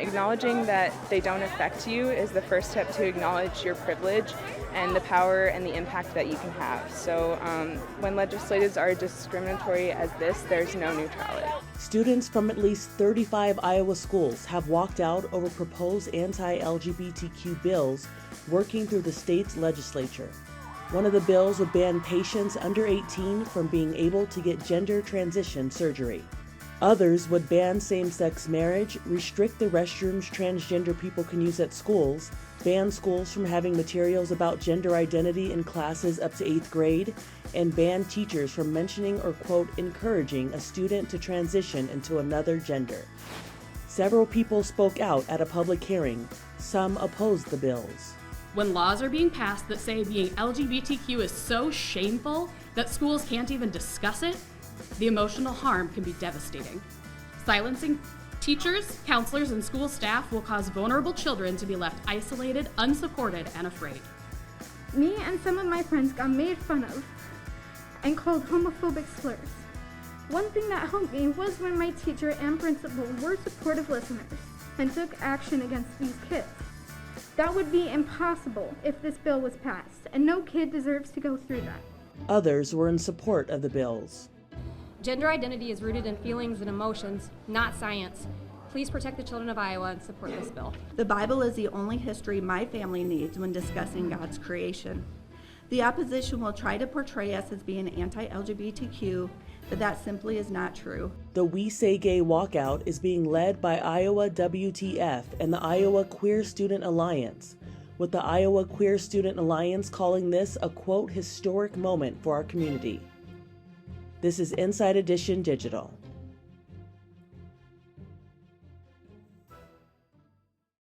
Acknowledging that they don't affect you is the first step to acknowledge your privilege and the power and the impact that you can have. So when legislators are discriminatory as this, there's no neutrality. Students from at least 35 Iowa schools have walked out over proposed anti-LGBTQ bills working through the state's legislature. One of the bills would ban patients under 18 from being able to get gender transition surgery. Others would ban same-sex marriage, restrict the restrooms transgender people can use at schools, ban schools from having materials about gender identity in classes up to 8th grade, and ban teachers from mentioning or, quote, encouraging a student to transition into another gender. Several people spoke out at a public hearing. Some opposed the bills. When laws are being passed that say being LGBTQ is so shameful that schools can't even discuss it, the emotional harm can be devastating. Silencing teachers, counselors, and school staff will cause vulnerable children to be left isolated, unsupported, and afraid. Me and some of my friends got made fun of and called homophobic slurs. One thing that helped me was when my teacher and principal were supportive listeners and took action against these kids. That would be impossible if this bill was passed, and no kid deserves to go through that. Others were in support of the bills. Gender identity is rooted in feelings and emotions, not science. Please protect the children of Iowa and support this bill. The Bible is the only history my family needs when discussing God's creation. The opposition will try to portray us as being anti-LGBTQ, but that simply is not true. The We Say Gay walkout is being led by Iowa WTF and the Iowa Queer Student Alliance, with the Iowa Queer Student Alliance calling this a, quote, historic moment for our community. This is Inside Edition Digital.